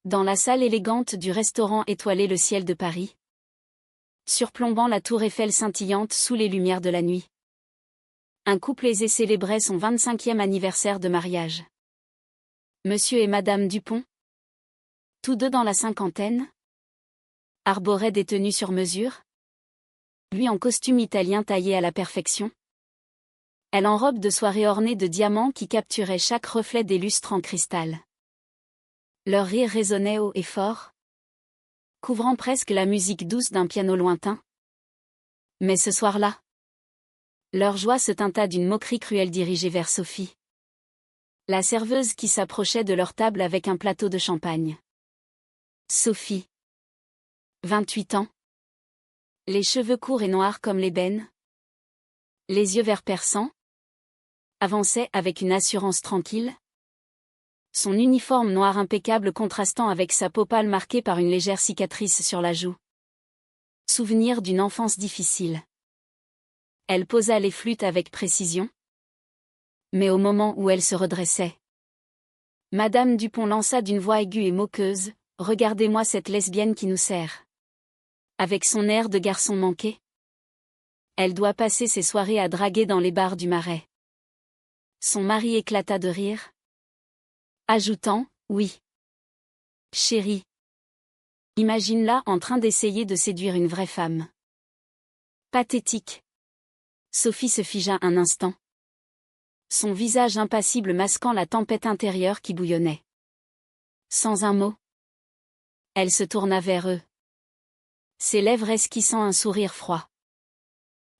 Dans la salle élégante du restaurant étoilé Le Ciel de Paris, surplombant la tour Eiffel scintillante sous les lumières de la nuit, un couple aisé célébrait son 25e anniversaire de mariage. Monsieur et Madame Dupont, tous deux dans la cinquantaine, arboraient des tenues sur mesure, lui en costume italien taillé à la perfection, elle en robe de soirée ornée de diamants qui capturaient chaque reflet des lustres en cristal. Leur rire résonnait haut et fort, couvrant presque la musique douce d'un piano lointain. Mais ce soir-là, leur joie se teinta d'une moquerie cruelle dirigée vers Sophie, la serveuse qui s'approchait de leur table avec un plateau de champagne. Sophie, 28 ans, les cheveux courts et noirs comme l'ébène, les yeux verts perçants, avançait avec une assurance tranquille, son uniforme noir impeccable contrastant avec sa peau pâle marquée par une légère cicatrice sur la joue. Souvenir d'une enfance difficile. Elle posa les flûtes avec précision. Mais au moment où elle se redressait, Madame Dupont lança d'une voix aiguë et moqueuse, « Regardez-moi cette lesbienne qui nous sert. » Avec son air de garçon manqué. Elle doit passer ses soirées à draguer dans les bars du Marais. Son mari éclata de rire, ajoutant, « Oui. Chérie. Imagine-la en train d'essayer de séduire une vraie femme. » Pathétique. Sophie se figea un instant, son visage impassible masquant la tempête intérieure qui bouillonnait. Sans un mot, elle se tourna vers eux, ses lèvres esquissant un sourire froid.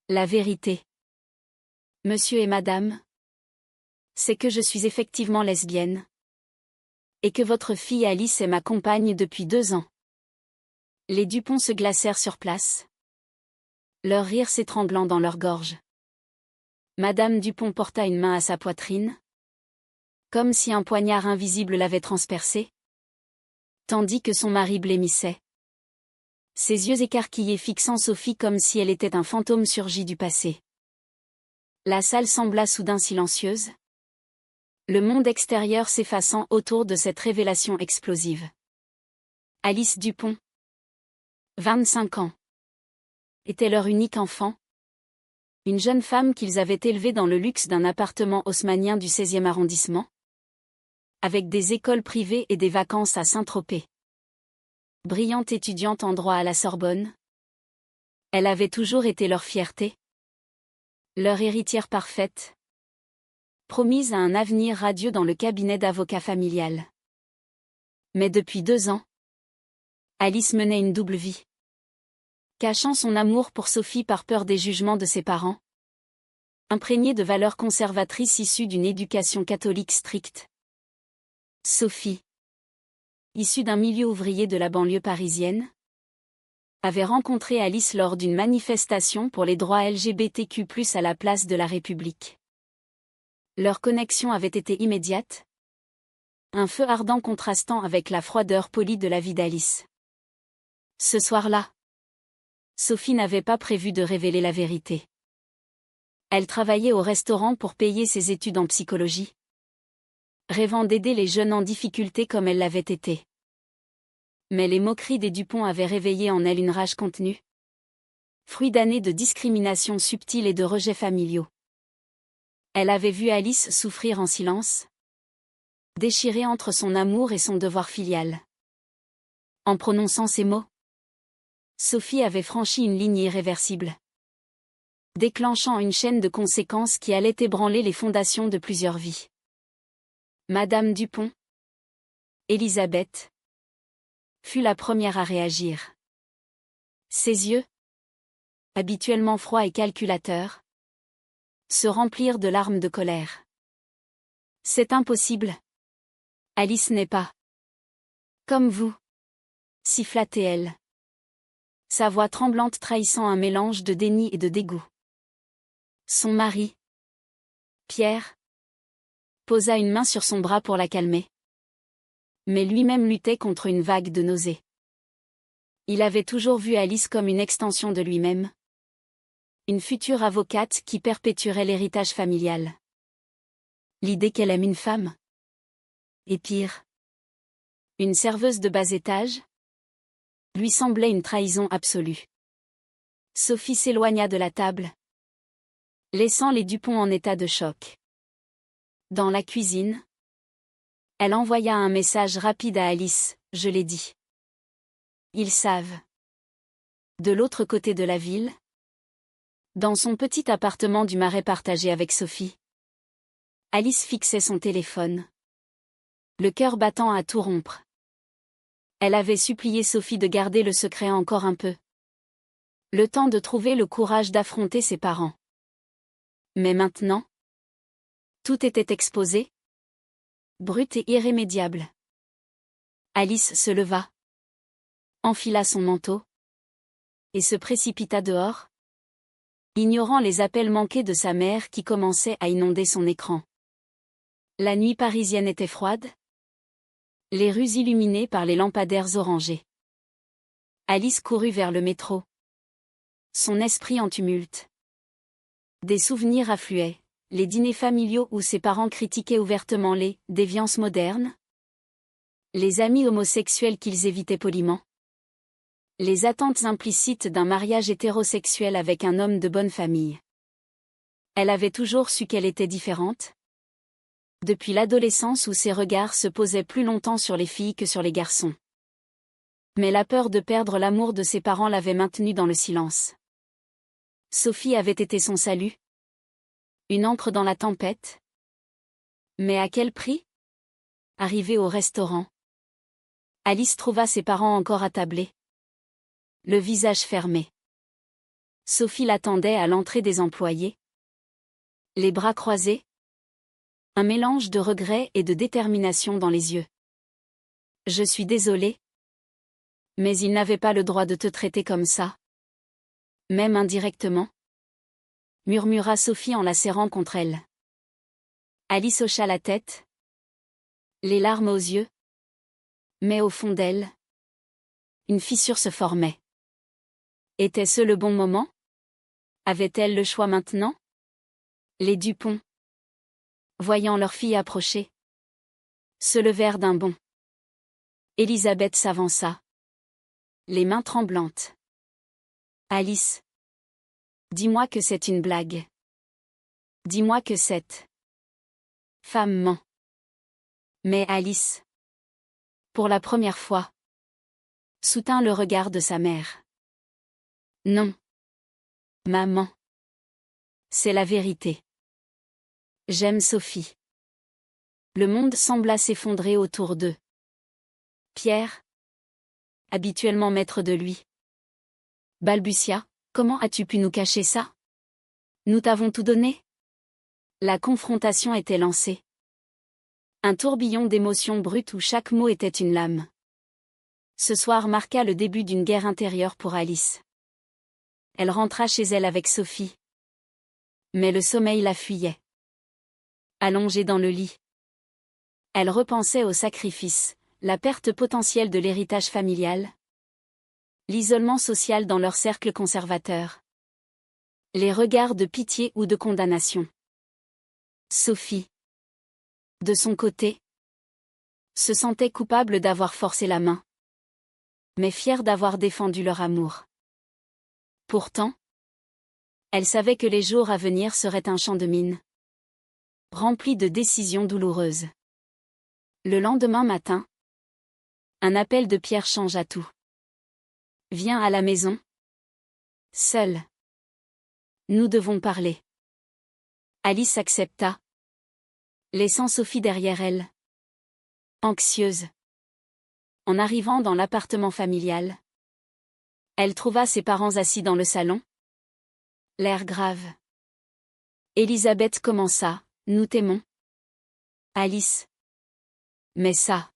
La vérité, monsieur et madame, c'est que je suis effectivement lesbienne, et que votre fille Alice est ma compagne depuis 2 ans. Les Dupont se glacèrent sur place, leur rire s'étranglant dans leur gorge. Madame Dupont porta une main à sa poitrine, comme si un poignard invisible l'avait transpercée, tandis que son mari blêmissait, ses yeux écarquillés fixant Sophie comme si elle était un fantôme surgi du passé. La salle sembla soudain silencieuse, le monde extérieur s'effaçant autour de cette révélation explosive. Alice Dupont, 25 ans, était leur unique enfant, une jeune femme qu'ils avaient élevée dans le luxe d'un appartement haussmannien du 16e arrondissement, avec des écoles privées et des vacances à Saint-Tropez. Brillante étudiante en droit à la Sorbonne, elle avait toujours été leur fierté, leur héritière parfaite, promise à un avenir radieux dans le cabinet d'avocat familial. Mais depuis 2 ans, Alice menait une double vie. Cachant son amour pour Sophie par peur des jugements de ses parents, imprégnée de valeurs conservatrices issues d'une éducation catholique stricte. Sophie, issue d'un milieu ouvrier de la banlieue parisienne, avait rencontré Alice lors d'une manifestation pour les droits LGBTQ+ à la place de la République. Leur connexion avait été immédiate, un feu ardent contrastant avec la froideur polie de la vie d'Alice. Ce soir-là, Sophie n'avait pas prévu de révéler la vérité. Elle travaillait au restaurant pour payer ses études en psychologie, rêvant d'aider les jeunes en difficulté comme elle l'avait été. Mais les moqueries des Dupont avaient réveillé en elle une rage contenue, fruit d'années de discrimination subtile et de rejets familiaux. Elle avait vu Alice souffrir en silence, déchirée entre son amour et son devoir filial. En prononçant ces mots, Sophie avait franchi une ligne irréversible, déclenchant une chaîne de conséquences qui allait ébranler les fondations de plusieurs vies. Madame Dupont, Élisabeth, fut la première à réagir. Ses yeux, habituellement froids et calculateurs, se remplirent de larmes de colère. C'est impossible. Alice n'est pas comme vous, siffla-t-elle, sa voix tremblante trahissant un mélange de déni et de dégoût. Son mari, Pierre, posa une main sur son bras pour la calmer. Mais lui-même luttait contre une vague de nausées. Il avait toujours vu Alice comme une extension de lui-même, une future avocate qui perpétuerait l'héritage familial. L'idée qu'elle aime une femme, et pire, Une serveuse de bas étage? Lui semblait une trahison absolue. Sophie s'éloigna de la table, laissant les Dupont en état de choc. Dans la cuisine, elle envoya un message rapide à Alice, « Je l'ai dit. Ils savent. » De l'autre côté de la ville, dans son petit appartement du Marais partagé avec Sophie, Alice fixait son téléphone, le cœur battant à tout rompre. Elle avait supplié Sophie de garder le secret encore un peu. Le temps de trouver le courage d'affronter ses parents. Mais maintenant, tout était exposé, brut et irrémédiable. Alice se leva, enfila son manteau, et se précipita dehors, ignorant les appels manqués de sa mère qui commençaient à inonder son écran. La nuit parisienne était froide, les rues illuminées par les lampadaires orangés. Alice courut vers le métro, son esprit en tumulte. Des souvenirs affluaient, les dîners familiaux où ses parents critiquaient ouvertement les « déviances modernes », les amis homosexuels qu'ils évitaient poliment, les attentes implicites d'un mariage hétérosexuel avec un homme de bonne famille. Elle avait toujours su qu'elle était différente. Depuis l'adolescence où ses regards se posaient plus longtemps sur les filles que sur les garçons. Mais la peur de perdre l'amour de ses parents l'avait maintenue dans le silence. Sophie avait été son salut. Une ancre dans la tempête. Mais à quel prix? Arrivée au restaurant, Alice trouva ses parents encore attablés, le visage fermé. Sophie l'attendait à l'entrée des employés, les bras croisés, un mélange de regret et de détermination dans les yeux. « Je suis désolée. Mais il n'avait pas le droit de te traiter comme ça. » Même indirectement, murmura Sophie en la serrant contre elle. Alice hocha la tête, les larmes aux yeux. Mais au fond d'elle, une fissure se formait. Était-ce le bon moment? Avait-elle le choix maintenant? Les Dupont, voyant leur fille approcher, se levèrent d'un bond. Elisabeth s'avança, les mains tremblantes. Alice, dis-moi que c'est une blague. Dis-moi que cette femme ment. Mais Alice, pour la première fois, soutint le regard de sa mère. Non. Maman. C'est la vérité. J'aime Sophie. Le monde sembla s'effondrer autour d'eux. Pierre, habituellement maître de lui, balbutia, comment as-tu pu nous cacher ça? Nous t'avons tout donné? La confrontation était lancée. Un tourbillon d'émotions brutes où chaque mot était une lame. Ce soir marqua le début d'une guerre intérieure pour Alice. Elle rentra chez elle avec Sophie. Mais le sommeil la fuyait. Allongée dans le lit, elle repensait au sacrifice, la perte potentielle de l'héritage familial, l'isolement social dans leur cercle conservateur, les regards de pitié ou de condamnation. Sophie, de son côté, se sentait coupable d'avoir forcé la main, mais fière d'avoir défendu leur amour. Pourtant, elle savait que les jours à venir seraient un champ de mines, rempli de décisions douloureuses. Le lendemain matin, un appel de Pierre changea tout. Viens à la maison. Seule. Nous devons parler. Alice accepta, laissant Sophie derrière elle, anxieuse. En arrivant dans l'appartement familial, elle trouva ses parents assis dans le salon, l'air grave. Elisabeth commença, nous t'aimons. Alice. Mais ça,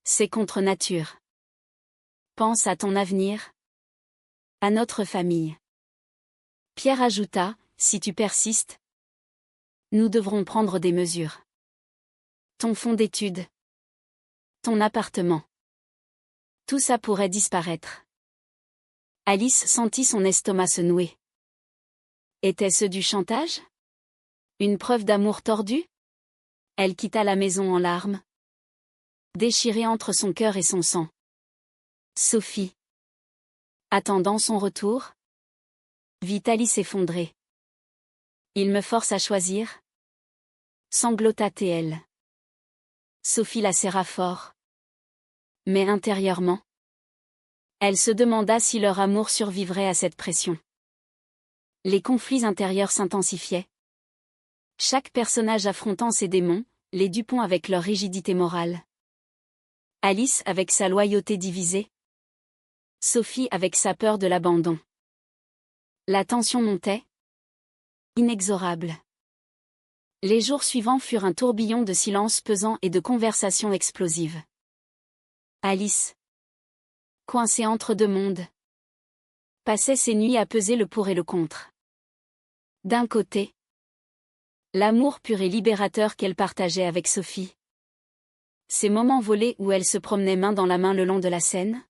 c'est contre nature. Pense à ton avenir, à notre famille. Pierre ajouta, si tu persistes, nous devrons prendre des mesures. Ton fonds d'études, ton appartement. Tout ça pourrait disparaître. Alice sentit son estomac se nouer. Était-ce du chantage? Une preuve d'amour tordu? Elle quitta la maison en larmes, déchirée entre son cœur et son sang. Sophie. Attendant son retour? Vit Alice effondrée. Il me force à choisir? Sanglota-t-elle. Sophie la serra fort. Mais intérieurement, elle se demanda si leur amour survivrait à cette pression. Les conflits intérieurs s'intensifiaient. Chaque personnage affrontant ses démons, les Dupont avec leur rigidité morale. Alice avec sa loyauté divisée. Sophie avec sa peur de l'abandon. La tension montait. Inexorable. Les jours suivants furent un tourbillon de silence pesant et de conversations explosives. Alice, coincée entre deux mondes, passait ses nuits à peser le pour et le contre. D'un côté, l'amour pur et libérateur qu'elle partageait avec Sophie. Ces moments volés où elle se promenait main dans la main le long de la Seine,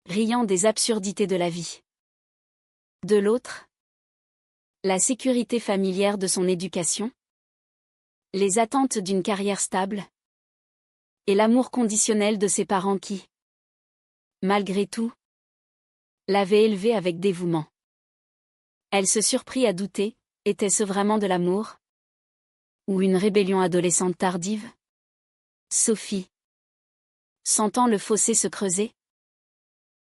riant des absurdités de la vie. De l'autre, la sécurité familière de son éducation, les attentes d'une carrière stable, et l'amour conditionnel de ses parents qui, malgré tout, l'avaient élevée avec dévouement. Elle se surprit à douter, était-ce vraiment de l'amour? Ou une rébellion adolescente tardive? Sophie, sentant le fossé se creuser,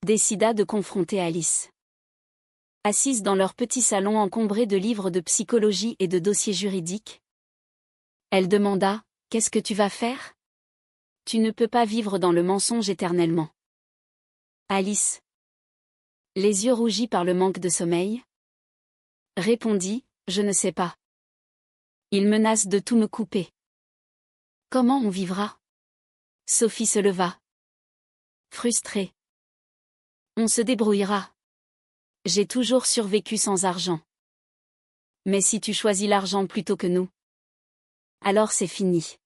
décida de confronter Alice. Assise dans leur petit salon encombré de livres de psychologie et de dossiers juridiques, elle demanda, « Qu'est-ce que tu vas faire? Tu ne peux pas vivre dans le mensonge éternellement. » Alice, les yeux rougis par le manque de sommeil, répondit, « Je ne sais pas. Il menace de tout me couper. Comment on vivra? » Sophie se leva. Frustrée. « On se débrouillera. J'ai toujours survécu sans argent. Mais si tu choisis l'argent plutôt que nous, alors c'est fini. »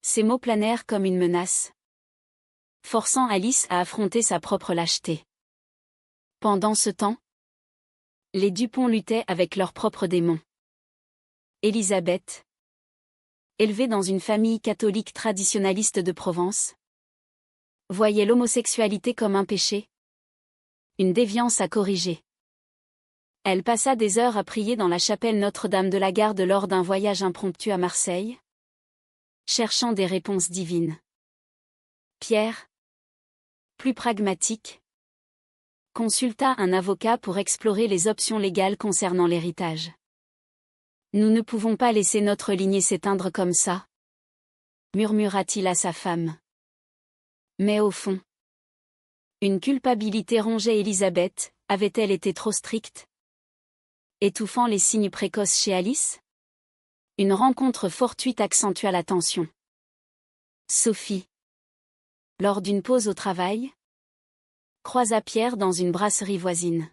Ces mots planèrent comme une menace, forçant Alice à affronter sa propre lâcheté. Pendant ce temps, les Dupont luttaient avec leurs propres démons. Élisabeth, élevée dans une famille catholique traditionnaliste de Provence, voyait l'homosexualité comme un péché, une déviance à corriger. Elle passa des heures à prier dans la chapelle Notre-Dame de la Garde lors d'un voyage impromptu à Marseille, cherchant des réponses divines. Pierre, plus pragmatique, consulta un avocat pour explorer les options légales concernant l'héritage. « Nous ne pouvons pas laisser notre lignée s'éteindre comme ça, » murmura-t-il à sa femme. Mais au fond, une culpabilité rongeait Élisabeth, avait-elle été trop stricte? Étouffant les signes précoces chez Alice? Une rencontre fortuite accentua la tension. Sophie, lors d'une pause au travail, croisa Pierre dans une brasserie voisine.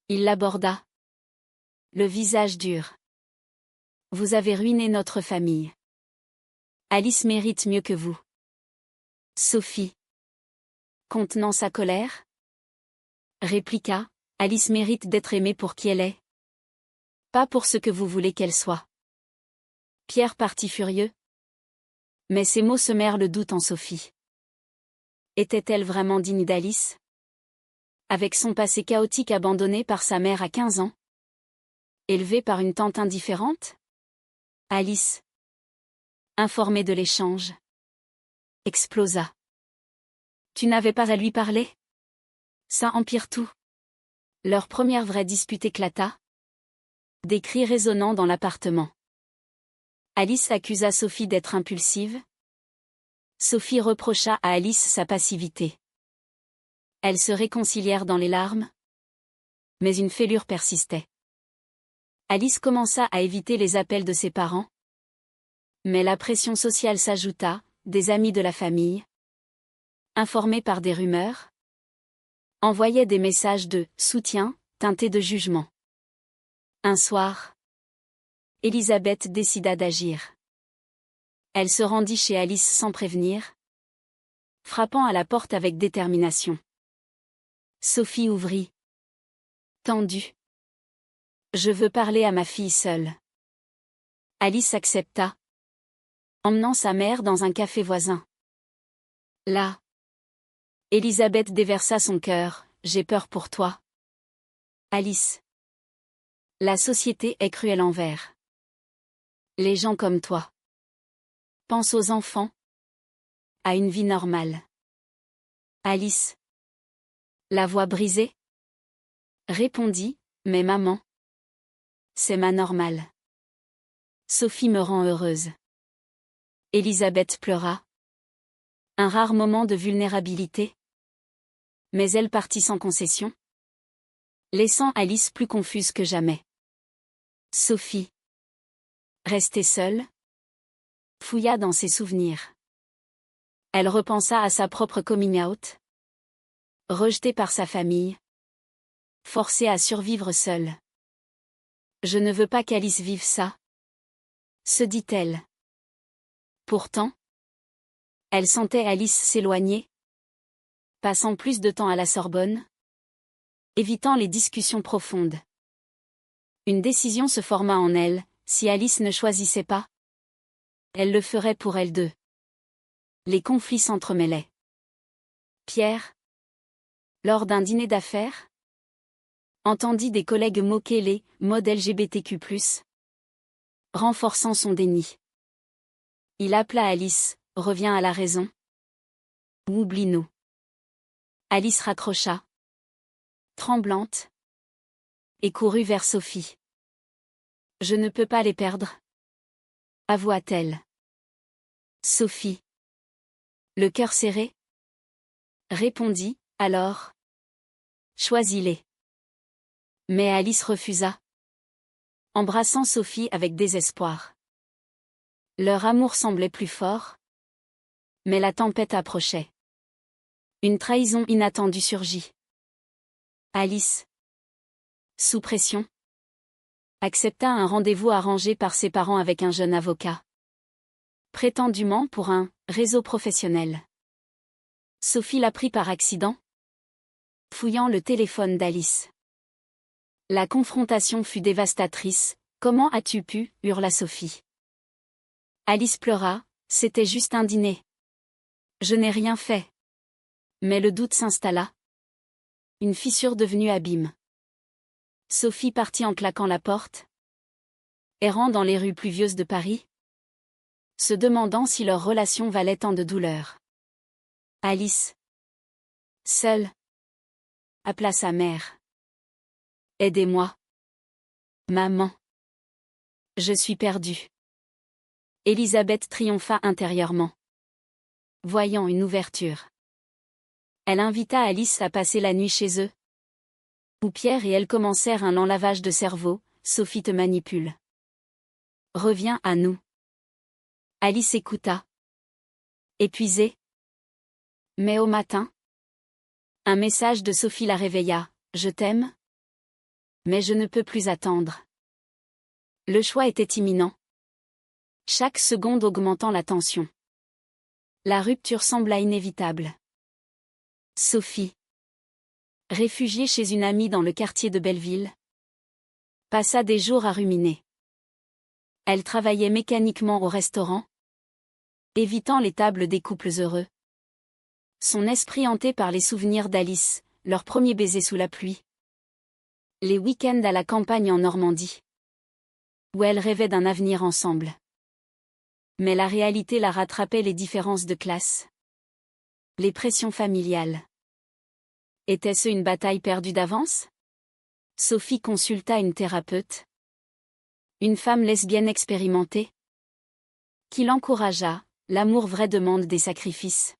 Il l'aborda, le visage dur. « Vous avez ruiné notre famille. Alice mérite mieux que vous. » Sophie, contenant sa colère, répliqua, « Alice mérite d'être aimée pour qui elle est. Pas pour ce que vous voulez qu'elle soit. » Pierre partit furieux. Mais ces mots semèrent le doute en Sophie. Était-elle vraiment digne d'Alice? Avec son passé chaotique abandonné par sa mère à 15 ans? Élevée par une tante indifférente? Alice, informée de l'échange, explosa. « Tu n'avais pas à lui parler? Ça empire tout. » Leur première vraie dispute éclata. Des cris résonnant dans l'appartement. Alice accusa Sophie d'être impulsive. Sophie reprocha à Alice sa passivité. Elles se réconcilièrent dans les larmes. Mais une fêlure persistait. Alice commença à éviter les appels de ses parents. Mais la pression sociale s'ajouta, des amis de la famille, informés par des rumeurs, envoyaient des messages de soutien, teintés de jugement. Un soir, Élisabeth décida d'agir. Elle se rendit chez Alice sans prévenir, frappant à la porte avec détermination. Sophie ouvrit. Tendue. « Je veux parler à ma fille seule. » Alice accepta. emmenant sa mère dans un café voisin. Là, Elisabeth déversa son cœur. J'ai peur pour toi, Alice. La société est cruelle envers les gens comme toi. Pense aux enfants, à une vie normale. Alice, la voix brisée, répondit, mais maman, c'est ma normale. Sophie me rend heureuse. Elisabeth pleura. Un rare moment de vulnérabilité. Mais elle partit sans concession, laissant Alice plus confuse que jamais. Sophie, restée seule, fouilla dans ses souvenirs. Elle repensa à sa propre coming out. Rejetée par sa famille. Forcée à survivre seule. Je ne veux pas qu'Alice vive ça, se dit-elle. Pourtant, elle sentait Alice s'éloigner, passant plus de temps à la Sorbonne, évitant les discussions profondes. Une décision se forma en elle, si Alice ne choisissait pas, elle le ferait pour elles deux. Les conflits s'entremêlaient. Pierre, lors d'un dîner d'affaires, entendit des collègues moquer les modes LGBTQ+, renforçant son déni. Il appela Alice, reviens à la raison. Ou oublie-nous. Alice raccrocha, tremblante, et courut vers Sophie. Je ne peux pas les perdre, avoua-t-elle. Sophie, le cœur serré, répondit, alors, choisis-les. Mais Alice refusa, embrassant Sophie avec désespoir. Leur amour semblait plus fort, mais la tempête approchait. Une trahison inattendue surgit. Alice, sous pression, accepta un rendez-vous arrangé par ses parents avec un jeune avocat. Prétendument pour un réseau professionnel. Sophie l'a pris par accident, fouillant le téléphone d'Alice. La confrontation fut dévastatrice. Comment as-tu pu, hurla Sophie. Alice pleura, c'était juste un dîner. Je n'ai rien fait. Mais le doute s'installa. Une fissure devenue abîme. Sophie partit en claquant la porte, errant dans les rues pluvieuses de Paris, se demandant si leur relation valait tant de douleur. Alice, seule, appela sa mère. Aidez-moi. Maman. Je suis perdue. Elisabeth triompha intérieurement, voyant une ouverture. Elle invita Alice à passer la nuit chez eux, où Pierre et elle commencèrent un lent lavage de cerveau. Sophie te manipule. Reviens à nous. Alice écouta, épuisée. Mais au matin, un message de Sophie la réveilla. Je t'aime, mais je ne peux plus attendre. Le choix était imminent. Chaque seconde augmentant la tension. La rupture sembla inévitable. Sophie, réfugiée chez une amie dans le quartier de Belleville, passa des jours à ruminer. Elle travaillait mécaniquement au restaurant, évitant les tables des couples heureux. Son esprit hanté par les souvenirs d'Alice, leur premier baiser sous la pluie. Les week-ends à la campagne en Normandie, où elle rêvait d'un avenir ensemble. Mais la réalité la rattrapait, les différences de classe. Les pressions familiales. Était-ce une bataille perdue d'avance? Sophie consulta une thérapeute. Une femme lesbienne expérimentée, qui l'encouragea. L'amour vrai demande des sacrifices,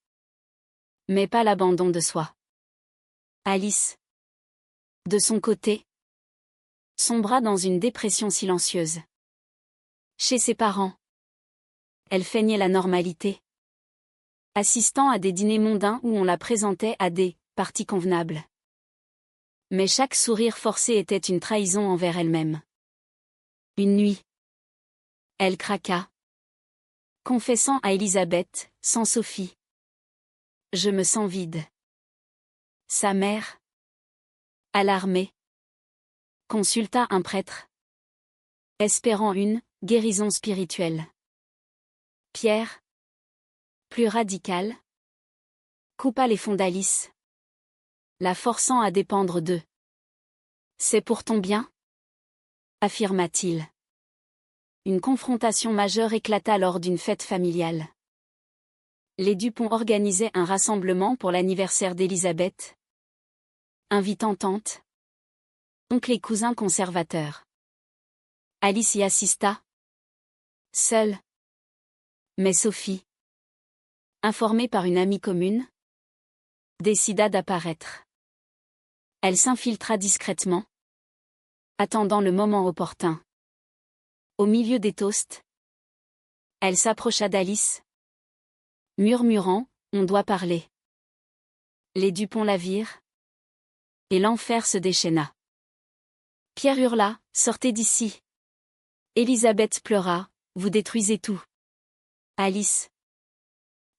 mais pas l'abandon de soi. Alice, de son côté, sombra dans une dépression silencieuse. Chez ses parents, elle feignait la normalité, assistant à des dîners mondains où on la présentait à des parties convenables. Mais chaque sourire forcé était une trahison envers elle-même. Une nuit, elle craqua, confessant à Elisabeth, sans Sophie. Je me sens vide. Sa mère, alarmée, consulta un prêtre, espérant une guérison spirituelle. Pierre, plus radical, coupa les fonds d'Alice, la forçant à dépendre d'eux. C'est pour ton bien? Affirma-t-il. Une confrontation majeure éclata lors d'une fête familiale. Les Dupont organisaient un rassemblement pour l'anniversaire d'Élisabeth, invitant tante, oncle et cousins conservateurs. Alice y assista, seule. Mais Sophie, informée par une amie commune, décida d'apparaître. Elle s'infiltra discrètement, attendant le moment opportun. Au milieu des toasts, elle s'approcha d'Alice, murmurant « On doit parler ». Les Dupont la virent, et l'enfer se déchaîna. Pierre hurla « Sortez d'ici !» Élisabeth pleura « Vous détruisez tout !» Alice,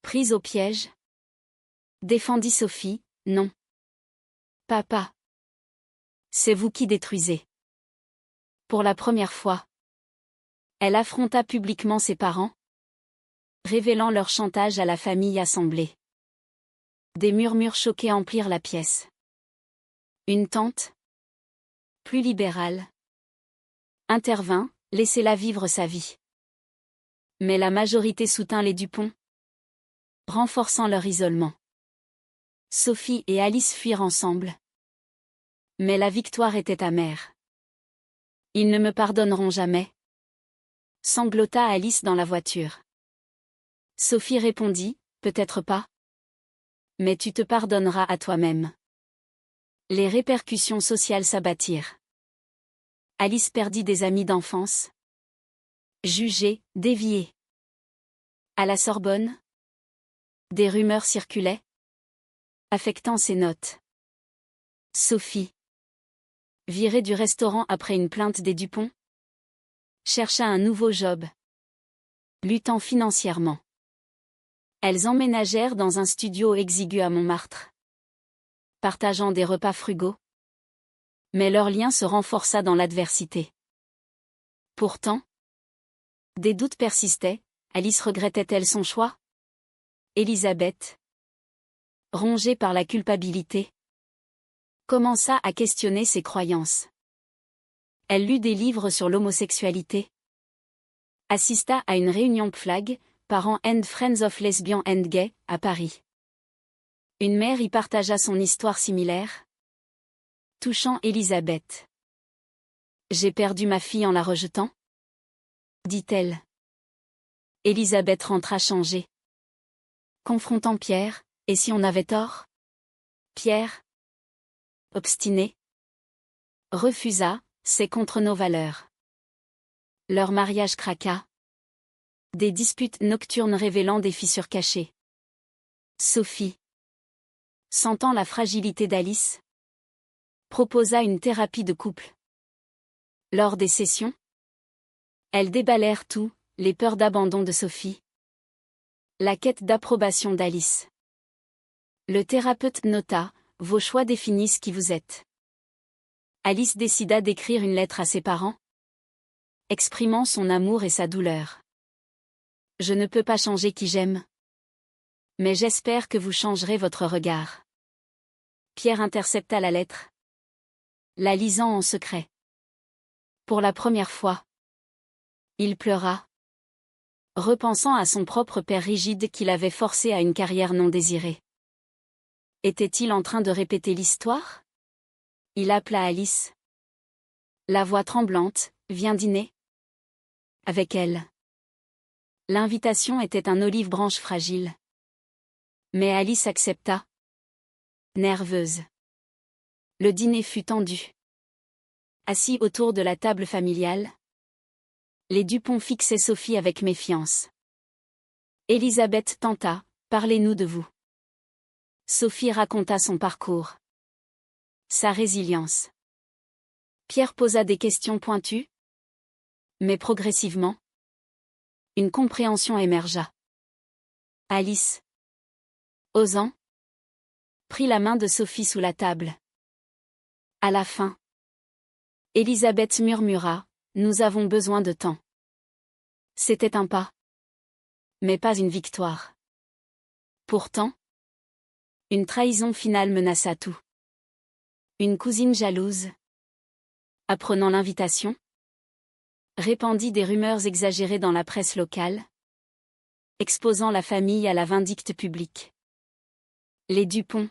prise au piège, défendit Sophie « Non. Papa. C'est vous qui détruisez. » Pour la première fois, elle affronta publiquement ses parents, révélant leur chantage à la famille assemblée. Des murmures choqués emplirent la pièce. Une tante, plus libérale, intervint, laissez-la vivre sa vie. Mais la majorité soutint les Dupont, renforçant leur isolement. Sophie et Alice fuirent ensemble. Mais la victoire était amère. Ils ne me pardonneront jamais, sanglota Alice dans la voiture. Sophie répondit, peut-être pas. Mais tu te pardonneras à toi-même. Les répercussions sociales s'abattirent. Alice perdit des amis d'enfance. Jugée, déviée. À la Sorbonne, des rumeurs circulaient, affectant ses notes. Sophie, virée du restaurant après une plainte des Dupont, chercha un nouveau job, luttant financièrement. Elles emménagèrent dans un studio exigu à Montmartre, partageant des repas frugaux. Mais leur lien se renforça dans l'adversité. Pourtant, des doutes persistaient. Alice regrettait-elle son choix? Élisabeth, rongée par la culpabilité, commença à questionner ses croyances. Elle lut des livres sur l'homosexualité, assista à une réunion PFLAG, Parents and Friends of Lesbians and Gay, à Paris. Une mère y partagea son histoire similaire, touchant Élisabeth. « J'ai perdu ma fille en la rejetant ?» dit-elle. Élisabeth rentra changée. Confrontant Pierre, « Et si on avait tort ?» Pierre, obstiné, refusa, « C'est contre nos valeurs. » Leur mariage craqua. Des disputes nocturnes révélant des fissures cachées. Sophie, sentant la fragilité d'Alice, proposa une thérapie de couple. Lors des sessions, elles déballèrent tout, les peurs d'abandon de Sophie, la quête d'approbation d'Alice. Le thérapeute nota, « Vos choix définissent qui vous êtes. » Alice décida d'écrire une lettre à ses parents, exprimant son amour et sa douleur. « Je ne peux pas changer qui j'aime. Mais j'espère que vous changerez votre regard. » Pierre intercepta la lettre, la lisant en secret. Pour la première fois, il pleura, repensant à son propre père rigide qui l'avait forcé à une carrière non désirée. Était-il en train de répéter l'histoire? Il appela Alice. La voix tremblante, « Viens dîner. » Avec elle. L'invitation était un olive-branche fragile. Mais Alice accepta, nerveuse. Le dîner fut tendu. Assis autour de la table familiale, les Dupont fixaient Sophie avec méfiance. Élisabeth tenta, « Parlez-nous de vous. » Sophie raconta son parcours, sa résilience. Pierre posa des questions pointues. Mais progressivement, une compréhension émergea. Alice, osant, prit la main de Sophie sous la table. À la fin, Élisabeth murmura, « Nous avons besoin de temps. » C'était un pas. Mais pas une victoire. Pourtant, une trahison finale menaça tout. Une cousine jalouse, apprenant l'invitation, répandit des rumeurs exagérées dans la presse locale, exposant la famille à la vindicte publique. Les Dupont,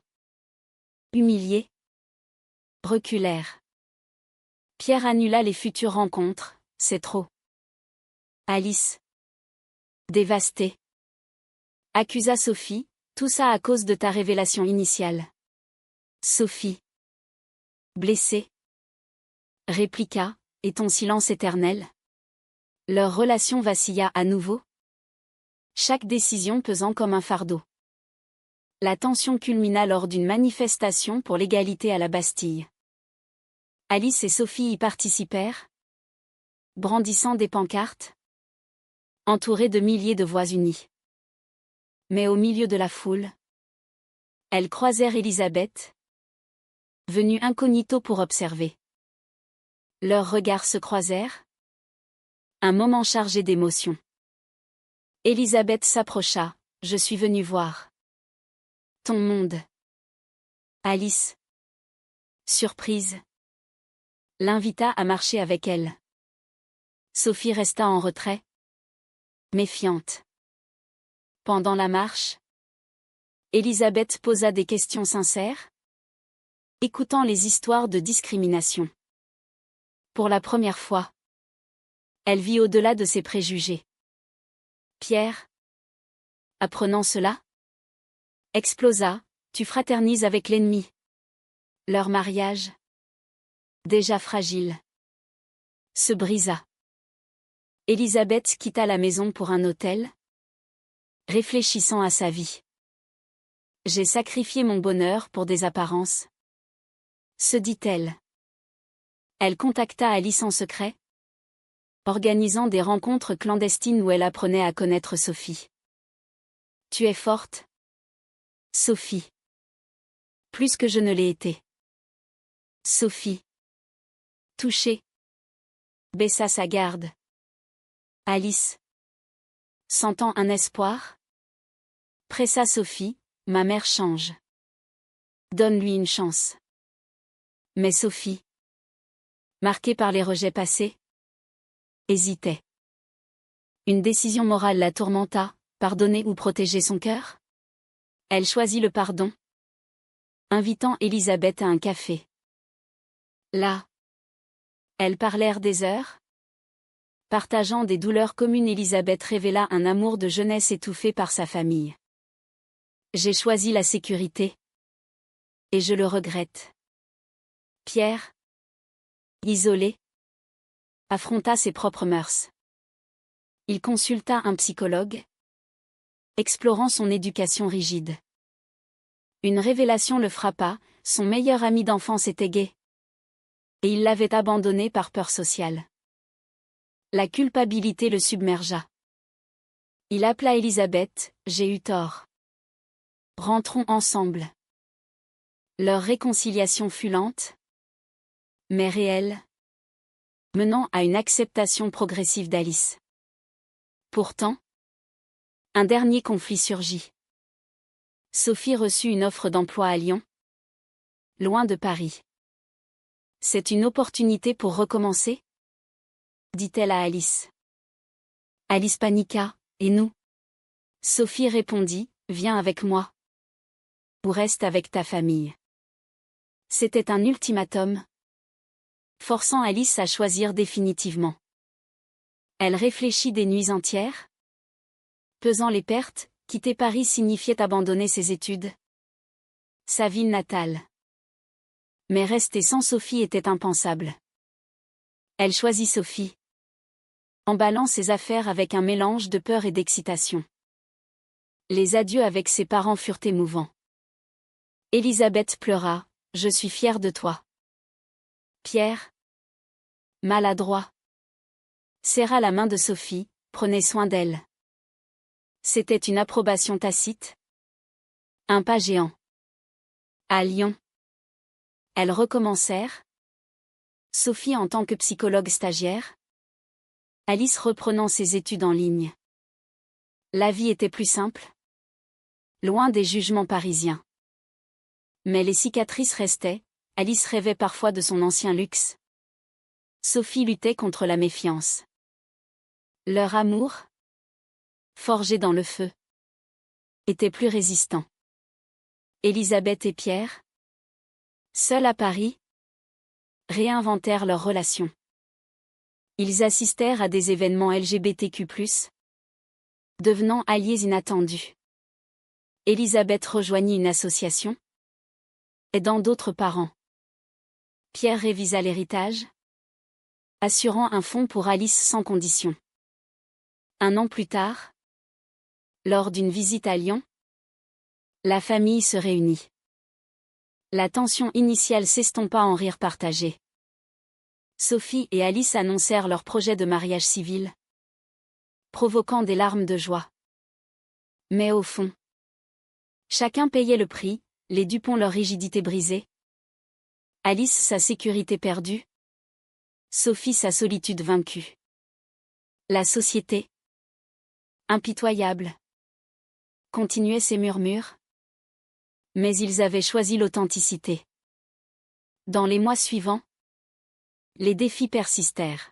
humiliés, reculèrent. Pierre annula les futures rencontres, c'est trop. Alice, dévastée, accusa Sophie, tout ça à cause de ta révélation initiale. Sophie, blessée, répliqua, et ton silence éternel? Leur relation vacilla à nouveau, chaque décision pesant comme un fardeau. La tension culmina lors d'une manifestation pour l'égalité à la Bastille. Alice et Sophie y participèrent, brandissant des pancartes, entourées de milliers de voix unies. Mais au milieu de la foule, elles croisèrent Élisabeth, venue incognito pour observer. Leurs regards se croisèrent, un moment chargé d'émotion. Élisabeth s'approcha, je suis venue voir ton monde. Alice, surprise, l'invita à marcher avec elle. Sophie resta en retrait, méfiante. Pendant la marche, Élisabeth posa des questions sincères, écoutant les histoires de discrimination. Pour la première fois, elle vit au-delà de ses préjugés. Pierre, apprenant cela, explosa, tu fraternises avec l'ennemi. Leur mariage, déjà fragile, se brisa. Élisabeth quitta la maison pour un hôtel, réfléchissant à sa vie. J'ai sacrifié mon bonheur pour des apparences, se dit-elle. Elle contacta Alice en secret, organisant des rencontres clandestines où elle apprenait à connaître Sophie. Tu es forte, Sophie. Plus que je ne l'ai été. Sophie, touchée, baissa sa garde. Alice, sentant un espoir, pressa Sophie, ma mère change. Donne-lui une chance. Mais Sophie, marquée par les rejets passés, hésitait. Une décision morale la tourmenta, pardonner ou protéger son cœur? Elle choisit le pardon, invitant Élisabeth à un café. Là, elles parlèrent des heures. Partageant des douleurs communes, Élisabeth révéla un amour de jeunesse étouffé par sa famille. J'ai choisi la sécurité. Et je le regrette. Pierre, isolé, affronta ses propres mœurs. Il consulta un psychologue, explorant son éducation rigide. Une révélation le frappa, son meilleur ami d'enfance était gay. Et il l'avait abandonné par peur sociale. La culpabilité le submergea. Il appela Élisabeth, j'ai eu tort. Rentrons ensemble. Leur réconciliation fut lente, mais réelle, menant à une acceptation progressive d'Alice. Pourtant, un dernier conflit surgit. Sophie reçut une offre d'emploi à Lyon, loin de Paris. C'est une opportunité pour recommencer? Dit-elle à Alice. Alice paniqua, et nous? Sophie répondit, viens avec moi. Ou reste avec ta famille. C'était un ultimatum, forçant Alice à choisir définitivement. Elle réfléchit des nuits entières. Pesant les pertes, quitter Paris signifiait abandonner ses études, sa ville natale. Mais rester sans Sophie était impensable. Elle choisit Sophie, emballant ses affaires avec un mélange de peur et d'excitation. Les adieux avec ses parents furent émouvants. Élisabeth pleura, je suis fière de toi. Pierre, maladroit, serra la main de Sophie, prenez soin d'elle. C'était une approbation tacite. Un pas géant. À Lyon, elles recommencèrent. Sophie en tant que psychologue stagiaire. Alice reprenant ses études en ligne. La vie était plus simple, loin des jugements parisiens. Mais les cicatrices restaient, Alice rêvait parfois de son ancien luxe. Sophie luttait contre la méfiance. Leur amour, forgé dans le feu, était plus résistant. Élisabeth et Pierre, seuls à Paris, réinventèrent leur relation. Ils assistèrent à des événements LGBTQ+, devenant alliés inattendus. Élisabeth rejoignit une association, aidant d'autres parents. Pierre révisa l'héritage, assurant un fonds pour Alice sans condition. 1 an plus tard, lors d'une visite à Lyon, la famille se réunit. La tension initiale s'estompa en rires partagés. Sophie et Alice annoncèrent leur projet de mariage civil, provoquant des larmes de joie. Mais au fond, chacun payait le prix, les Dupont leur rigidité brisée, Alice sa sécurité perdue, Sophie sa solitude vaincue. La société, impitoyable, continuait ses murmures, mais ils avaient choisi l'authenticité. Dans les mois suivants, les défis persistèrent.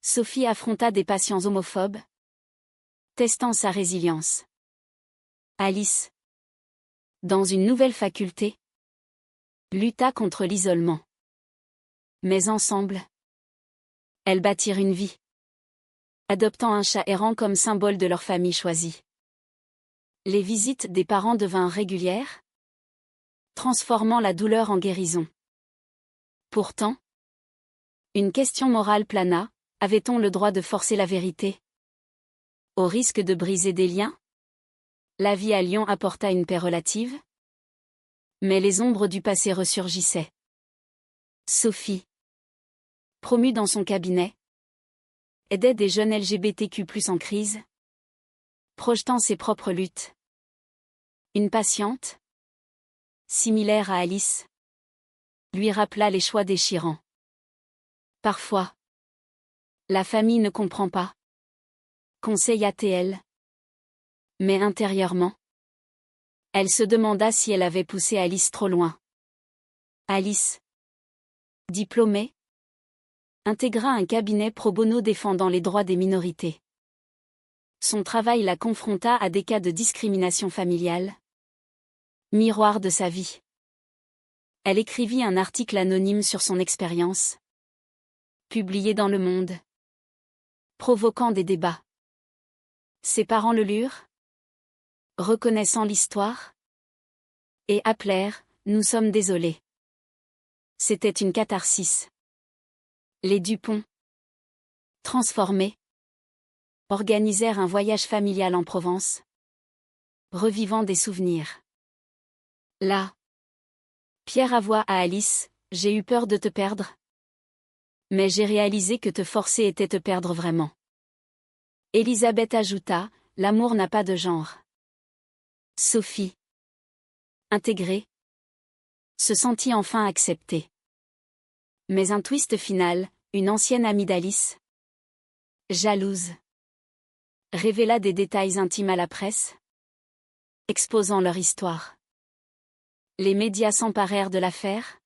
Sophie affronta des patients homophobes, testant sa résilience. Alice, dans une nouvelle faculté, lutta contre l'isolement. Mais ensemble, elles bâtirent une vie, adoptant un chat errant comme symbole de leur famille choisie. Les visites des parents devinrent régulières, transformant la douleur en guérison. Pourtant, une question morale plana, avait-on le droit de forcer la vérité? Au risque de briser des liens? La vie à Lyon apporta une paix relative, mais les ombres du passé ressurgissaient. Sophie, promue dans son cabinet, aidait des jeunes LGBTQ+ en crise, projetant ses propres luttes. Une patiente, similaire à Alice, lui rappela les choix déchirants. Parfois, la famille ne comprend pas, conseilla-t-elle. Mais intérieurement, elle se demanda si elle avait poussé Alice trop loin. Alice, diplômée, intégra un cabinet pro bono défendant les droits des minorités. Son travail la confronta à des cas de discrimination familiale, miroir de sa vie. Elle écrivit un article anonyme sur son expérience, publié dans Le Monde, provoquant des débats. Ses parents le lurent, reconnaissant l'histoire, et appelèrent « Nous sommes désolés ». C'était une catharsis. Les Dupont, transformés, organisèrent un voyage familial en Provence, revivant des souvenirs. Là, Pierre avoua à Alice « J'ai eu peur de te perdre. Mais j'ai réalisé que te forcer était te perdre vraiment. » Élisabeth ajouta « L'amour n'a pas de genre. » Sophie, intégrée, se sentit enfin acceptée. Mais un twist final, une ancienne amie d'Alice, jalouse, révéla des détails intimes à la presse, exposant leur histoire. Les médias s'emparèrent de l'affaire,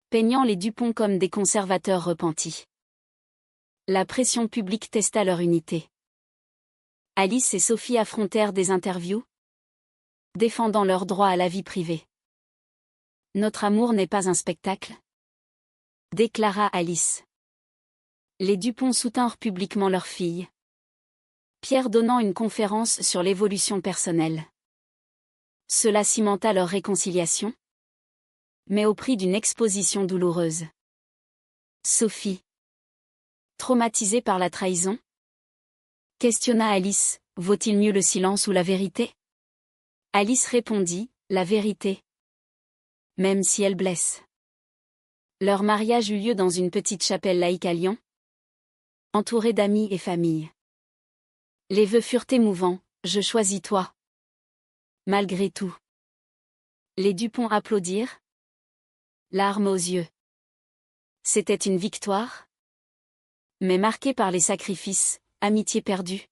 peignant les Dupont comme des conservateurs repentis. La pression publique testa leur unité. Alice et Sophie affrontèrent des interviews, défendant leur droit à la vie privée. « Notre amour n'est pas un spectacle », déclara Alice. Les Dupont soutinrent publiquement leur fille, Pierre donnant une conférence sur l'évolution personnelle. Cela cimenta leur réconciliation, mais au prix d'une exposition douloureuse. Sophie, traumatisée par la trahison, questionna Alice, vaut-il mieux le silence ou la vérité? Alice répondit, la vérité. Même si elle blesse. Leur mariage eut lieu dans une petite chapelle laïque à Lyon, entourée d'amis et familles. Les vœux furent émouvants, je choisis toi. Malgré tout. Les Dupont applaudirent, larmes aux yeux. C'était une victoire, mais marquée par les sacrifices, amitié perdue.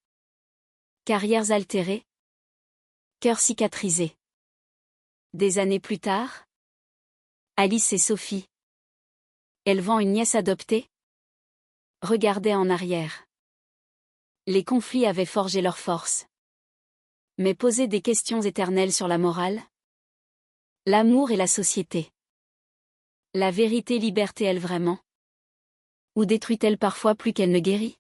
Carrières altérées. Cœur cicatrisé. Des années plus tard. Alice et Sophie. Élevant une nièce adoptée. Regardaient en arrière. Les conflits avaient forgé leur force. Mais posaient des questions éternelles sur la morale. L'amour et la société. La vérité libère-t-elle vraiment? Ou détruit-elle parfois plus qu'elle ne guérit?